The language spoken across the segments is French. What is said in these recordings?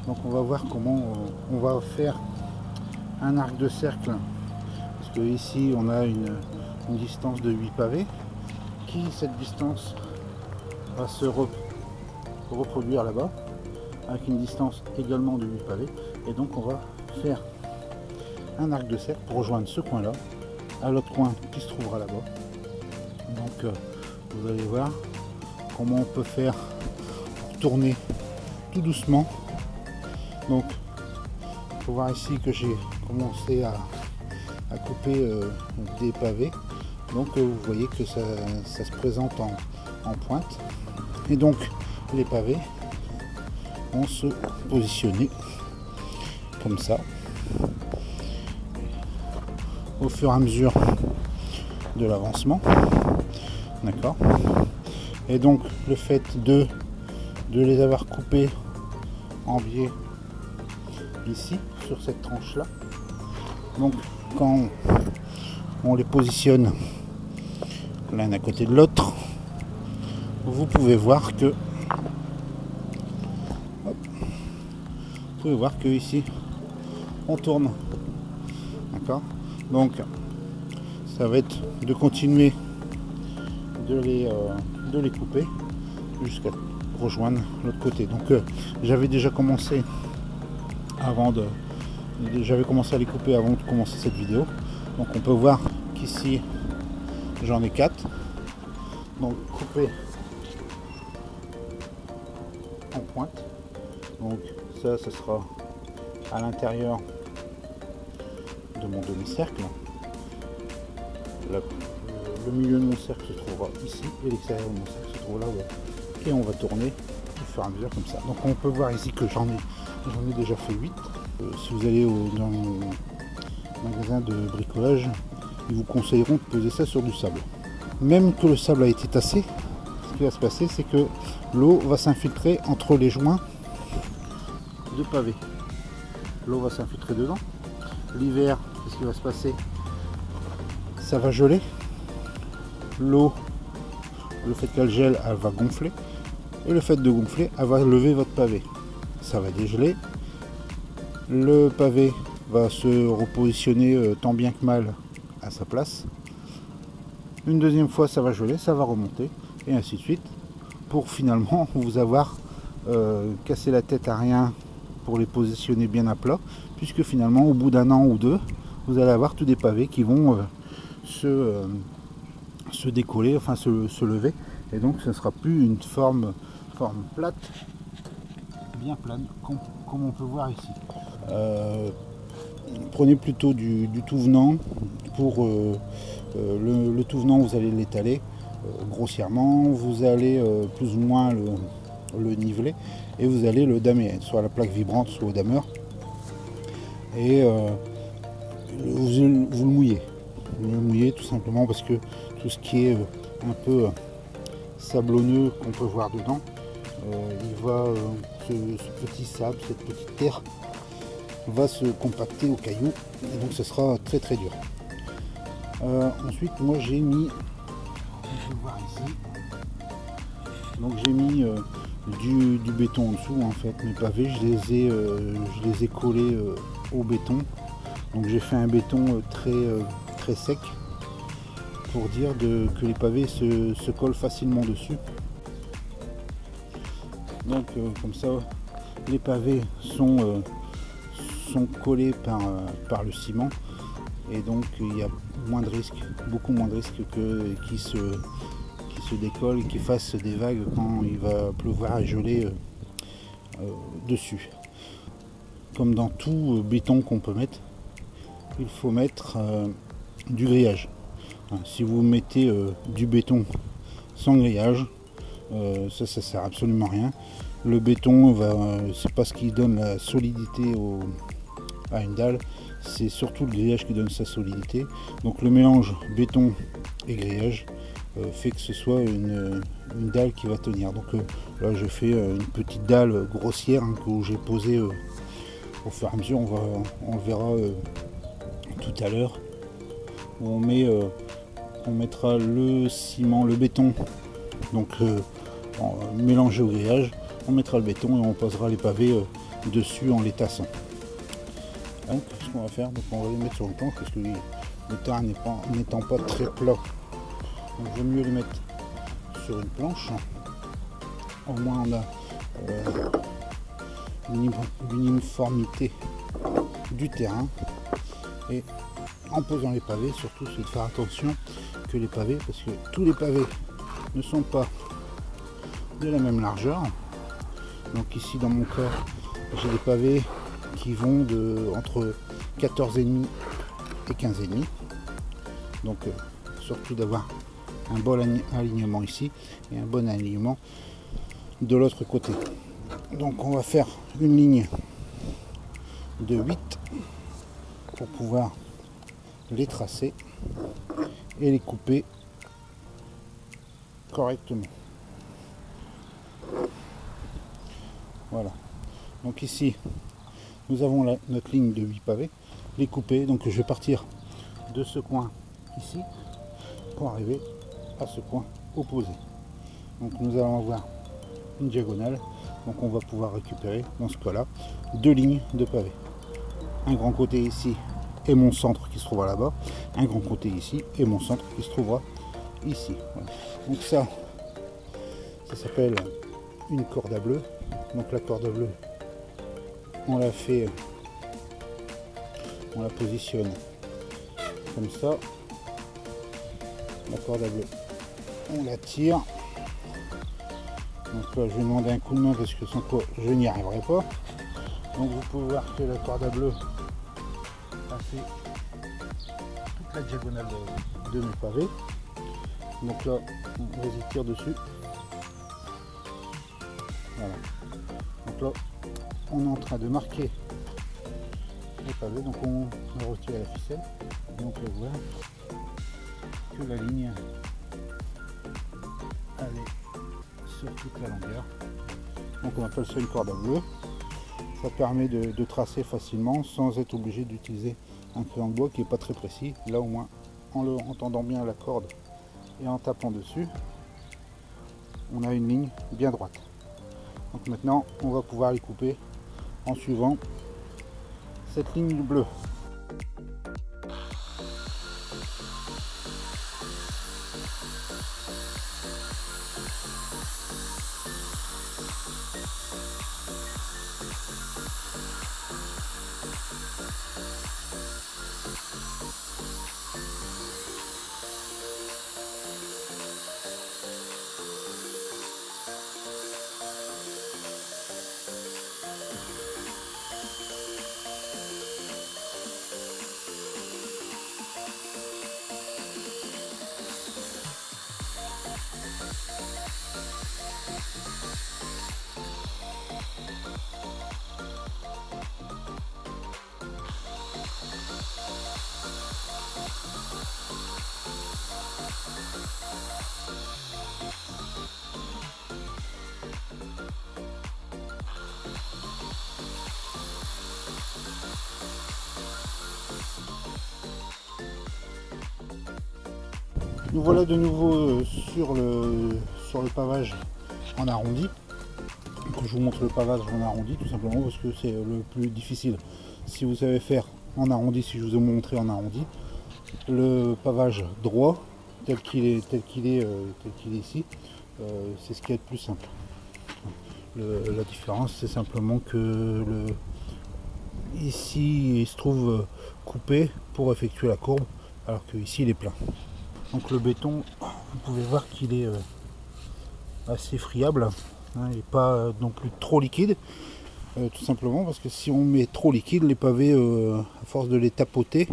Donc on va voir comment on va faire un arc de cercle. Parce que ici on a une distance de 8 pavés. Cette distance va se reproduire là-bas avec une distance également de 8 pavés. Et donc on va faire un arc de cercle pour rejoindre ce coin là à l'autre coin qui se trouvera là-bas. Donc vous allez voir comment on peut faire pour tourner tout doucement. Donc il faut voir ici que j'ai commencé à couper des pavés. Donc vous voyez que ça se présente en pointe. Et donc les pavés vont se positionner comme ça au fur et à mesure de l'avancement. D'accord. Et donc le fait de les avoir coupés en biais ici sur cette tranche là, donc quand on les positionne l'un à côté de l'autre, vous pouvez voir que ici on tourne. D'accord. Donc ça va être de continuer de les couper jusqu'à rejoindre l'autre côté. Donc j'avais déjà commencé j'avais commencé à les couper avant de commencer cette vidéo. Donc on peut voir qu'ici j'en ai 4. Donc coupé en pointe. Donc ça sera à l'intérieur de mon demi-cercle. Le milieu de mon cercle se trouvera ici et l'extérieur de mon cercle se trouve là-bas. Et on va tourner au fur et à mesure comme ça. Donc on peut voir ici que j'en ai déjà fait 8. Si vous allez dans le magasin de bricolage, ils vous conseilleront de poser ça sur du sable. Même que le sable a été tassé, ce qui va se passer, c'est que l'eau va s'infiltrer entre les joints de pavé. L'eau va s'infiltrer dedans. L'hiver, qu'est-ce qui va se passer? Ça va geler. L'eau, le fait qu'elle gèle, elle va gonfler. Et le fait de gonfler, elle va lever votre pavé. Ça va dégeler. Le pavé va se repositionner tant bien que mal à sa place. Une deuxième fois, ça va geler, ça va remonter, et ainsi de suite, pour finalement vous avoir cassé la tête à rien pour les positionner bien à plat, puisque finalement, au bout d'un an ou deux, vous allez avoir tous des pavés qui vont se décoller, enfin se lever, et donc ce ne sera plus une forme plate, bien plane, comme on peut voir ici. Prenez plutôt du tout venant. Pour le tout venant, vous allez l'étaler grossièrement, vous allez plus ou moins le niveler, et vous allez le damer, soit à la plaque vibrante, soit au dameur, et vous le mouillez. Vous le mouillez tout simplement parce que tout ce qui est un peu sablonneux qu'on peut voir dedans, il va ce petit sable, cette petite terre va se compacter au caillou, et donc ce sera très très dur. Ensuite, moi j'ai mis, je vais voir ici, donc j'ai mis du béton en dessous. En fait, mes pavés, je les ai collés au béton. Donc j'ai fait un béton très sec pour dire que les pavés se collent facilement dessus. Donc comme ça, les pavés sont collés par le ciment, et donc il y a moins de risques, beaucoup moins de risques qu'ils se décollent et qu'ils fassent des vagues quand il va pleuvoir et geler dessus. Comme dans tout béton qu'on peut mettre, il faut mettre du grillage. Si vous mettez du béton sans grillage, ça sert absolument à rien. Le béton c'est pas ce qui donne la solidité à une dalle, c'est surtout le grillage qui donne sa solidité. Donc le mélange béton et grillage fait que ce soit une dalle qui va tenir. Donc là je fais une petite dalle grossière que j'ai posée au fur et à mesure. On le verra tout à l'heure, où on mettra le ciment, le béton, donc mélangé au grillage. On mettra le béton et on posera les pavés dessus en les tassant. Donc ce qu'on va faire, donc on va les mettre sur le planche parce que le terrain n'étant pas très plat. Donc il vaut mieux les mettre sur une planche. Au moins on a l'uniformité du terrain. Et en posant les pavés, surtout c'est de faire attention que les pavés, parce que tous les pavés ne sont pas de la même largeur. Donc ici dans mon cas, j'ai des pavés qui vont entre 14,5 et 15,5. Donc surtout d'avoir un bon alignement ici et un bon alignement de l'autre côté. Donc on va faire une ligne de 8 pour pouvoir les tracer et les couper correctement. Voilà. Donc ici, nous avons notre ligne de 8 pavés, les couper. Donc je vais partir de ce coin ici pour arriver à ce coin opposé. Donc nous allons avoir une diagonale. Donc on va pouvoir récupérer dans ce cas-là 2 lignes de pavés. Un grand côté ici et mon centre qui se trouvera là-bas. Un grand côté ici et mon centre qui se trouvera ici. Voilà. Donc ça s'appelle une corde à bleu. Donc la corde bleue, on la positionne comme ça. La corde à bleu, on la tire. Donc là je vais demander un coup de main parce que sans quoi je n'y arriverai pas. Donc vous pouvez voir que la corde à bleu a fait toute la diagonale de mes pavés. Donc là on vas-y tire dessus. Voilà. Donc là on est en train de marquer les pavés. Donc on retire la ficelle. Et on peut voir que la ligne elle est sur toute la longueur. Donc on appelle ça une corde à bleu. Ça permet de tracer facilement sans être obligé d'utiliser un crayon de bois qui n'est pas très précis. Là au moins en tendant bien la corde et en tapant dessus, on a une ligne bien droite. Donc maintenant on va pouvoir les couper en suivant cette ligne bleue. Nous voilà de nouveau sur le pavage en arrondi. Donc je vous montre le pavage en arrondi tout simplement parce que c'est le plus difficile. Si vous savez faire en arrondi, si je vous ai montré en arrondi, le pavage droit tel qu'il est ici, c'est ce qui est le plus simple. La différence c'est simplement que ici il se trouve coupé pour effectuer la courbe alors que ici il est plein. Donc le béton, vous pouvez voir qu'il est assez friable, hein, il n'est pas non plus trop liquide, tout simplement parce que si on met trop liquide, les pavés, à force de les tapoter,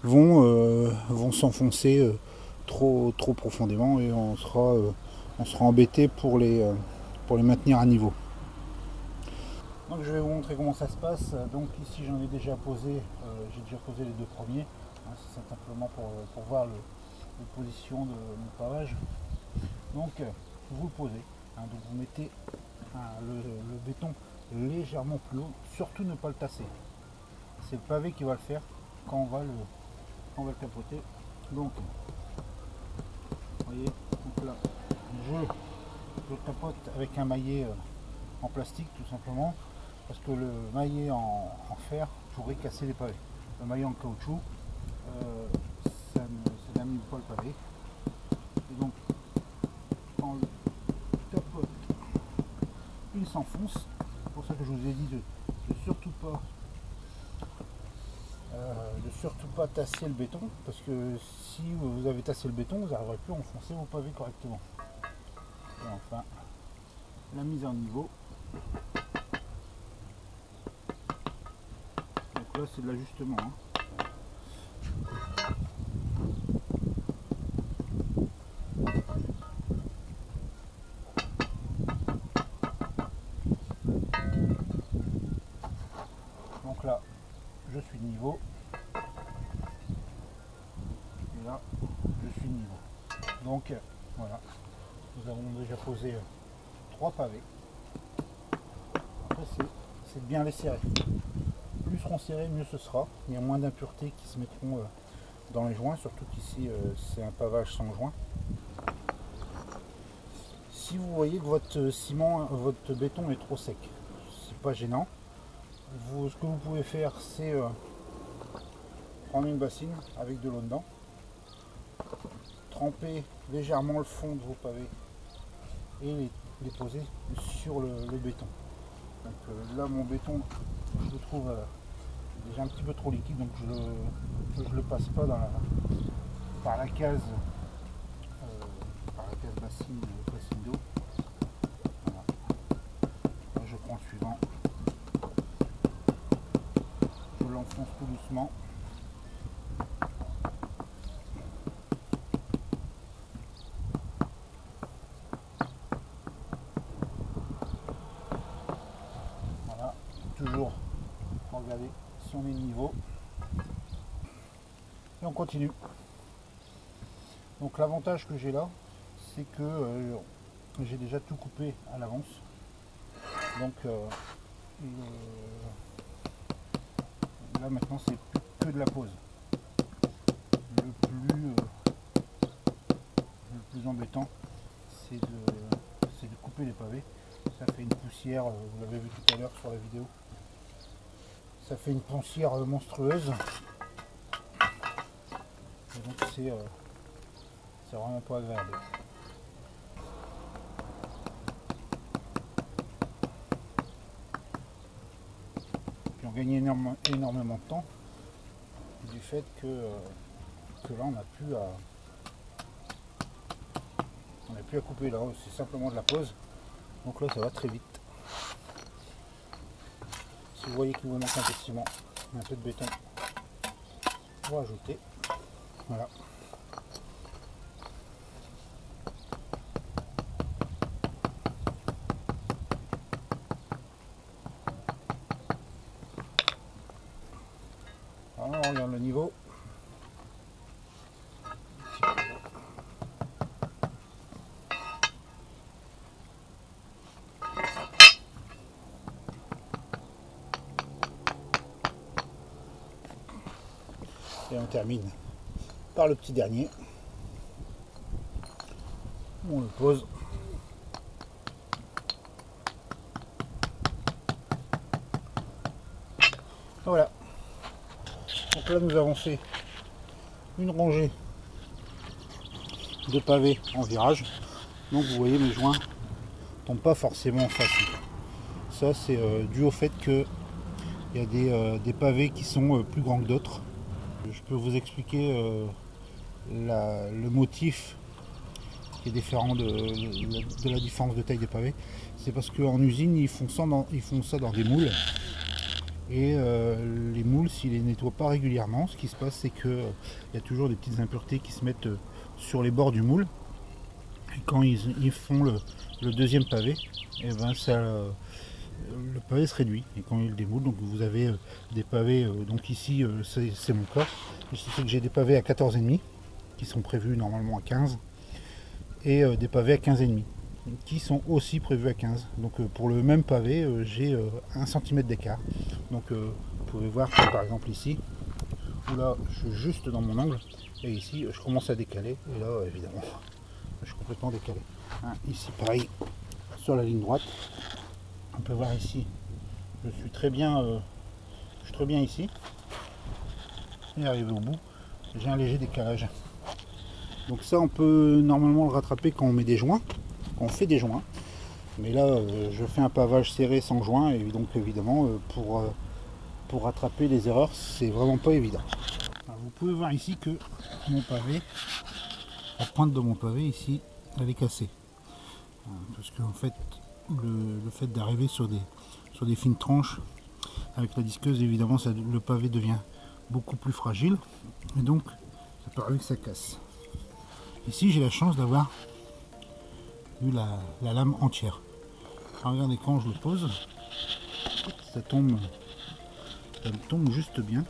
vont s'enfoncer trop profondément et on sera embêté pour les maintenir à niveau. Donc je vais vous montrer comment ça se passe. Donc ici j'en ai déjà posé, j'ai déjà posé les 2 premiers, hein, c'est simplement pour voir les positions de mon pavage. Donc vous le posez, hein, donc vous mettez le béton légèrement plus haut, surtout ne pas le tasser. C'est le pavé qui va le faire quand on va le tapoter. Donc vous voyez, donc là je le tapote avec un maillet en plastique tout simplement. parce que le maillet en fer pourrait casser les pavés. Le maillet en caoutchouc, ça n'amène pas le pavé. Et donc, quand le tapote, il s'enfonce. C'est pour ça que je vous ai dit de surtout pas tasser le béton, parce que si vous avez tassé le béton, vous n'arriverez plus à enfoncer vos pavés correctement. Et enfin, la mise en niveau. Donc là, c'est de l'ajustement. Donc là, je suis de niveau. Et là, je suis de niveau. Donc, voilà. Nous avons déjà posé 3 pavés. Après, c'est de bien les serrer. Plus seront serrés, mieux ce sera. Il y a moins d'impuretés qui se mettront dans les joints, surtout qu'ici, c'est un pavage sans joint. Si vous voyez que votre ciment, votre béton est trop sec, c'est pas gênant. Ce que vous pouvez faire, c'est prendre une bassine avec de l'eau dedans, tremper légèrement le fond de vos pavés et les poser sur le béton. Donc là, mon béton, je le trouve déjà un petit peu trop liquide, donc je le passe pas par la case bassine d'eau. Voilà. Là, je prends le suivant, je l'enfonce tout doucement. Voilà, toujours regarder si on est niveau. Et on continue. Donc l'avantage que j'ai là, c'est que j'ai déjà tout coupé à l'avance. Donc là maintenant c'est que de la pose. Le plus embêtant, c'est de couper les pavés. Ça fait une poussière, vous l'avez vu tout à l'heure sur la vidéo. Ça fait une poussière monstrueuse. Et donc c'est vraiment pas agréable. Puis on gagne énormément de temps du fait que là on n'a plus à couper, là c'est simplement de la pose. Donc là ça va très vite. Si vous voyez qu'il vous manque un peu de ciment, un peu de béton, vous rajoutez. Voilà. Alors, on regarde le niveau. Et on termine par le petit dernier. On le pose. Voilà. Donc là nous avons fait une rangée de pavés en virage. Donc vous voyez mes joints ne tombent pas forcément facile. Ça c'est dû au fait que il y a des pavés qui sont plus grands que d'autres. Je peux vous expliquer le motif qui est différent de la différence de taille des pavés. C'est parce qu'en usine ils font ça dans des moules. Et les moules, s'ils les nettoient pas régulièrement, ce qui se passe c'est qu'il y a toujours des petites impuretés qui se mettent sur les bords du moule. Et quand ils font le deuxième pavé, et ben le pavé se réduit. Et quand ils le démoulent, donc vous avez des pavés, donc ici c'est mon cas. Je sais que j'ai des pavés à 14,5 qui sont prévus normalement à 15 et des pavés à 15,5 qui sont aussi prévus à 15. Donc pour le même pavé, j'ai 1 cm d'écart. Donc vous pouvez voir que, par exemple ici, où là je suis juste dans mon angle, et ici je commence à décaler, et là évidemment je suis complètement décalé. Ici pareil, sur la ligne droite, on peut voir ici je suis très bien ici. Et arrivé au bout, j'ai un léger décalage. Donc ça, on peut normalement le rattraper quand on met des joints, quand on fait des joints. Mais là, je fais un pavage serré sans joint, et donc évidemment, pour rattraper les erreurs, c'est vraiment pas évident. Alors, vous pouvez voir ici que mon pavé, la pointe de mon pavé ici, elle est cassée. Parce qu'en fait, le fait d'arriver sur des fines tranches, avec la disqueuse, évidemment, le pavé devient beaucoup plus fragile, et donc ça peut arriver que ça casse. Ici, j'ai la chance d'avoir eu la lame entière. Alors, regardez, quand je le pose, ça tombe juste bien,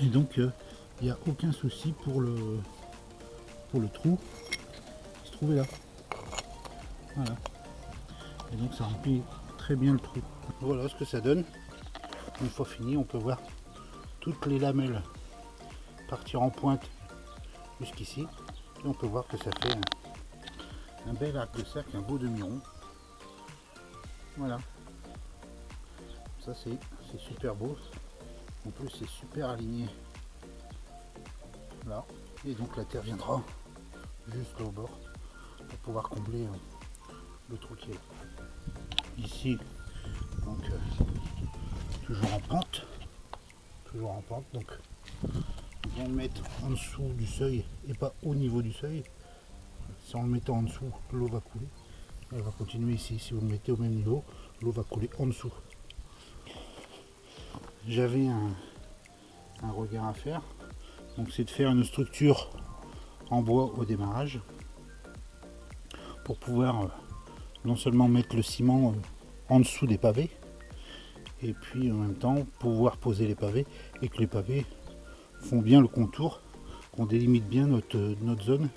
et donc il n'y a aucun souci pour le trou qui se trouvait là. Voilà, et donc ça remplit très bien le trou. Voilà ce que ça donne. Une fois fini, on peut voir toutes les lamelles partir en pointe jusqu'ici, et on peut voir que ça fait un bel arc de cercle, un beau demi-rond. Voilà, ça c'est super beau. En plus c'est super aligné là, et donc la terre viendra juste là au bord pour pouvoir combler le trou qui est là. Ici donc toujours en pente, donc bien le mettre en dessous du seuil et pas au niveau du seuil. Si en le mettant en dessous, l'eau va couler, elle va continuer ici. Si vous le mettez au même niveau, l'eau va couler en dessous. J'avais un regard à faire, donc c'est de faire une structure en bois au démarrage pour pouvoir non seulement mettre le ciment en dessous des pavés, et puis en même temps pouvoir poser les pavés, et que les pavés font bien le contour, qu'on délimite bien notre zone.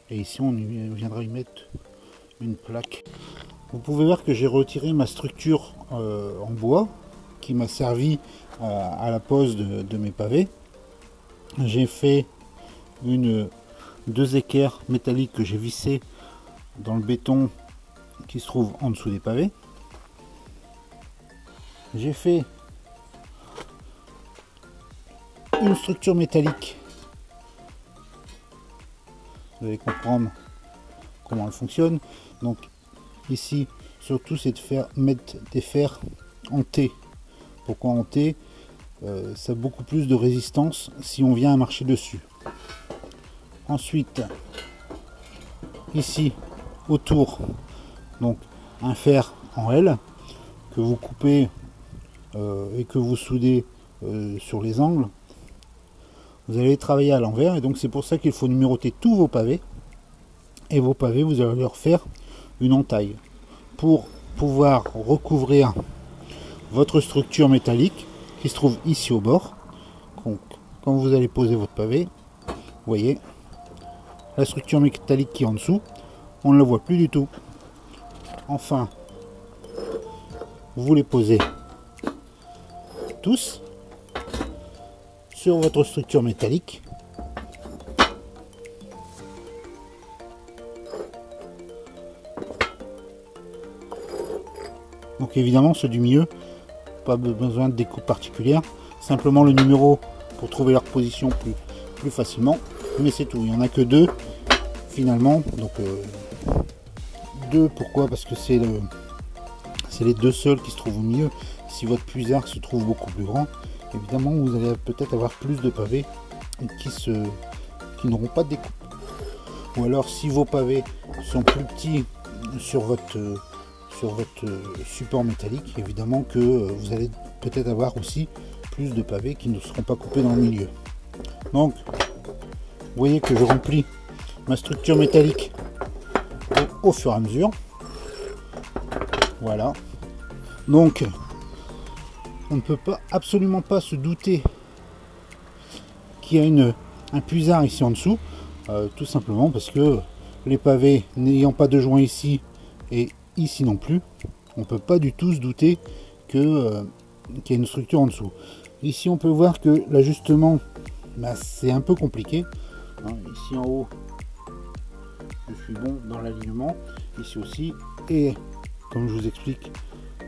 Et ici on viendra y mettre une plaque. Vous pouvez voir que j'ai retiré ma structure en bois qui m'a servi à la pose de mes pavés. J'ai fait deux équerres métalliques que j'ai vissées dans le béton qui se trouve en dessous des pavés. J'ai fait une structure métallique. Vous allez comprendre comment elle fonctionne. Donc ici surtout c'est de mettre des fers en T. Pourquoi en T? Ça a beaucoup plus de résistance si on vient à marcher dessus. Ensuite ici autour, donc un fer en L que vous coupez et que vous soudez sur les angles. Vous allez travailler à l'envers, et donc c'est pour ça qu'il faut numéroter tous vos pavés. Et vos pavés, vous allez leur faire une entaille pour pouvoir recouvrir votre structure métallique qui se trouve ici au bord. Donc quand vous allez poser votre pavé, vous voyez la structure métallique qui est en dessous, on ne la voit plus du tout. Enfin, vous les posez tous sur votre structure métallique. Donc évidemment ceux du milieu, pas besoin de découpe particulière, simplement le numéro pour trouver leur position plus facilement, mais c'est tout. Il n'y en a que deux finalement, donc deux, pourquoi? Parce que c'est les deux seuls qui se trouvent au milieu. Si votre puisard se trouve beaucoup plus grand, évidemment vous allez peut-être avoir plus de pavés qui n'auront pas de découpe. Ou alors si vos pavés sont plus petits sur votre support métallique, évidemment que vous allez peut-être avoir aussi plus de pavés qui ne seront pas coupés dans le milieu. Donc vous voyez que je remplis ma structure métallique au fur et à mesure. Voilà, donc on ne peut absolument pas se douter qu'il y a un puisard ici en dessous, tout simplement parce que les pavés n'ayant pas de joint ici et ici non plus, on ne peut pas du tout se douter qu'il y a une structure en dessous. Ici on peut voir que l'ajustement, c'est un peu compliqué. Ici en haut je suis bon dans l'alignement, ici aussi, et comme je vous explique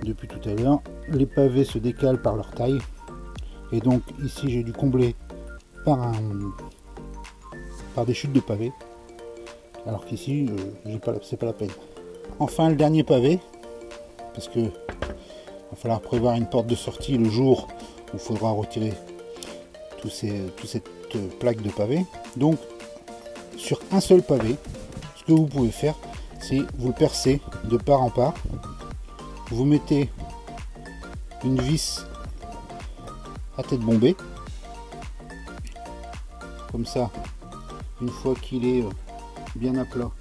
depuis tout à l'heure, les pavés se décalent par leur taille. Et donc ici j'ai dû combler par des chutes de pavés. Alors qu'ici, c'est pas la peine. Enfin le dernier pavé, parce que va falloir prévoir une porte de sortie le jour où il faudra retirer toute cette plaque de pavé. Donc sur un seul pavé, ce que vous pouvez faire, c'est vous le percez de part en part. Vous mettez une vis à tête bombée, comme ça. Une fois qu'il est bien à plat,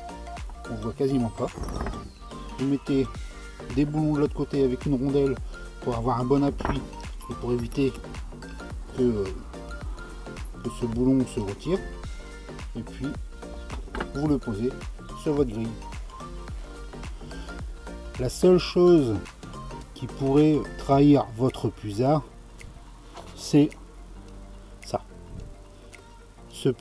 on voit quasiment pas. Vous mettez des boulons de l'autre côté avec une rondelle pour avoir un bon appui et pour éviter que ce boulon se retire. Et puis vous le posez sur votre grille. La seule chose qui pourrait trahir votre puisard, c'est ça. Cette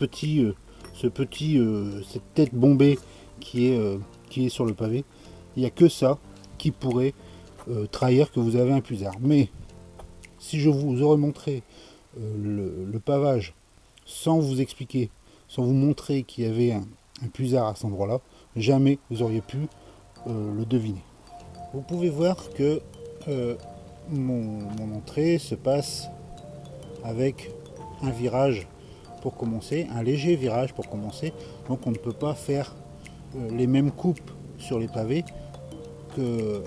tête bombée qui est sur le pavé. Il n'y a que ça qui pourrait trahir que vous avez un puisard. Mais si je vous aurais montré le pavage sans vous expliquer, sans vous montrer qu'il y avait un puisard à cet endroit-là, jamais vous auriez pu le deviner. Vous pouvez voir que mon entrée se passe avec un virage pour commencer, un léger virage pour commencer. Donc on ne peut pas faire les mêmes coupes sur les pavés que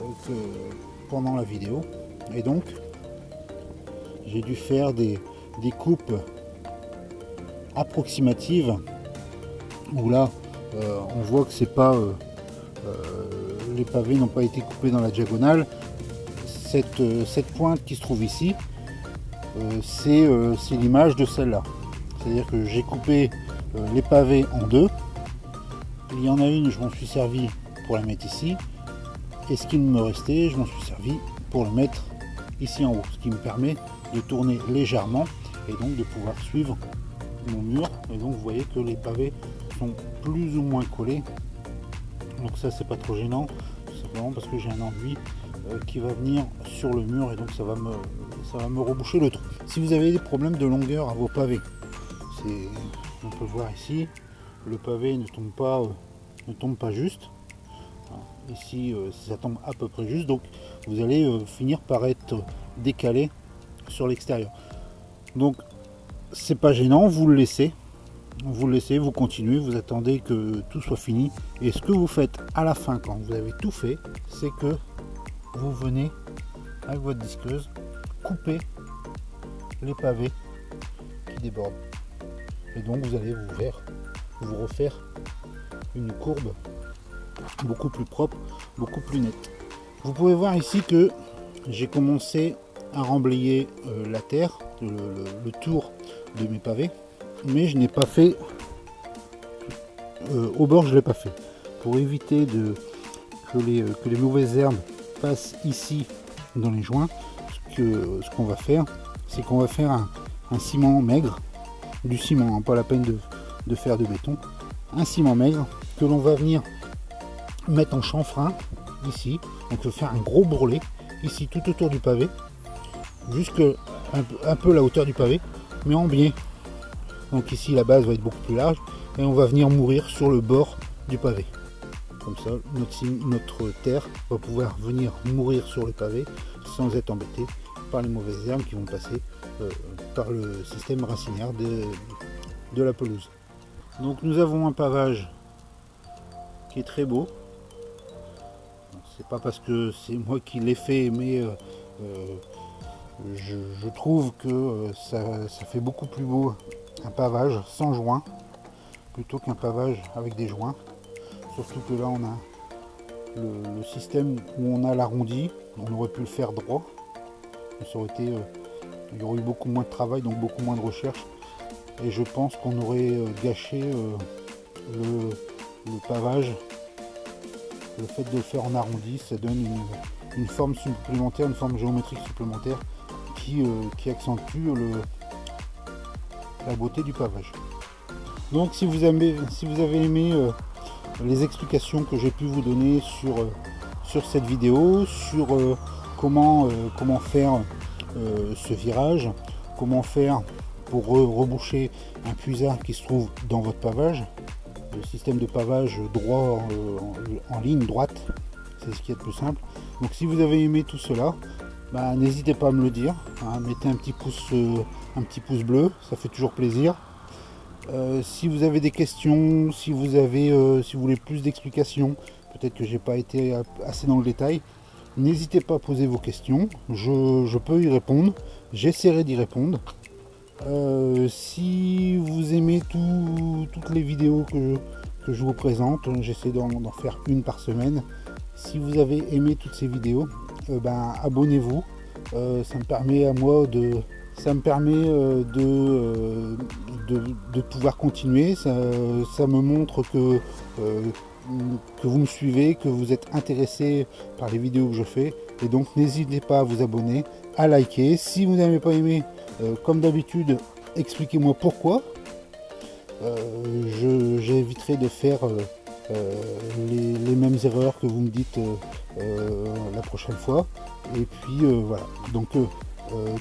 pendant la vidéo. Et donc j'ai dû faire des coupes approximatives où là on voit que c'est pas les pavés n'ont pas été coupés dans la diagonale. Cette pointe qui se trouve ici, c'est l'image de celle-là. C'est-à-dire que j'ai coupé les pavés en deux. Il y en a une, je m'en suis servi pour la mettre ici. Et ce qui me restait, je m'en suis servi pour le mettre ici en haut. Ce qui me permet de tourner légèrement et donc de pouvoir suivre mon mur. Et donc vous voyez que les pavés sont plus ou moins collés. Donc ça c'est pas trop gênant, tout simplement parce que j'ai un enduit qui va venir sur le mur et donc ça va me reboucher le trou. Si vous avez des problèmes de longueur à vos pavés, on peut voir ici, le pavé ne tombe pas juste. Ici ça tombe à peu près juste, donc vous allez finir par être décalé sur l'extérieur. Donc c'est pas gênant, vous le laissez, vous continuez, vous attendez que tout soit fini. Et ce que vous faites à la fin, quand vous avez tout fait, c'est que vous venez avec votre disqueuse couper les pavés qui débordent. Et donc vous allez vous refaire une courbe beaucoup plus propre, beaucoup plus nette. Vous pouvez voir ici que j'ai commencé à remblayer la terre, le tour de mes pavés, mais je n'ai pas fait au bord, je l'ai pas fait pour éviter que les mauvaises herbes passent ici dans les joints. Ce qu'on va faire, c'est qu'on va faire un ciment maigre, du ciment, hein, pas la peine de faire de béton, un ciment maigre que l'on va venir mettre en chanfrein ici. Donc je vais faire un gros bourrelet ici tout autour du pavé, jusque un peu la hauteur du pavé, mais en biais. Donc ici la base va être beaucoup plus large et on va venir mourir sur le bord du pavé. Comme ça notre terre va pouvoir venir mourir sur le pavé sans être embêté par les mauvaises herbes qui vont passer par le système racinaire de la pelouse. Donc nous avons un pavage qui est très beau. C'est pas parce que c'est moi qui l'ai fait, mais je trouve que ça fait beaucoup plus beau un pavage sans joint plutôt qu'un pavage avec des joints. Surtout que là on a le système où on a l'arrondi, on aurait pu le faire droit, mais ça aurait été, il y aurait eu beaucoup moins de travail, donc beaucoup moins de recherche, et je pense qu'on aurait gâché le pavage. Le fait de le faire en arrondi, ça donne une forme supplémentaire, une forme géométrique supplémentaire qui accentue la beauté du pavage. Donc si vous avez aimé les explications que j'ai pu vous donner sur cette vidéo, sur comment faire ce virage, comment faire pour reboucher un puisard qui se trouve dans votre pavage. Le système de pavage droit en ligne droite, c'est ce qui est le plus simple. Donc si vous avez aimé tout cela, n'hésitez pas à me le dire, hein, mettez un petit pouce bleu, ça fait toujours plaisir. Si vous avez des questions, si vous voulez plus d'explications, peut-être que j'ai pas été assez dans le détail, n'hésitez pas à poser vos questions, je peux y répondre, j'essaierai d'y répondre. Si vous aimez toutes les vidéos que je vous présente, j'essaie d'en faire une par semaine. Si vous avez aimé toutes ces vidéos, abonnez-vous. Ça me permet à moi de pouvoir continuer. Ça me montre que vous me suivez, que vous êtes intéressé par les vidéos que je fais. Et donc n'hésitez pas à vous abonner, à liker. Si vous n'avez pas aimé, comme d'habitude, expliquez-moi pourquoi. J'éviterai de faire les mêmes erreurs que vous me dites la prochaine fois. Et puis voilà. Donc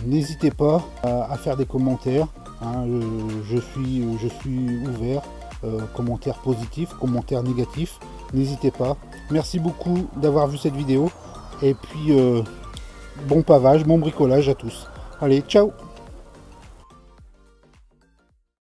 n'hésitez pas à faire des commentaires. Hein, je suis ouvert. Commentaires positifs, commentaires négatifs. N'hésitez pas. Merci beaucoup d'avoir vu cette vidéo. Et puis bon pavage, bon bricolage à tous. Allez, ciao!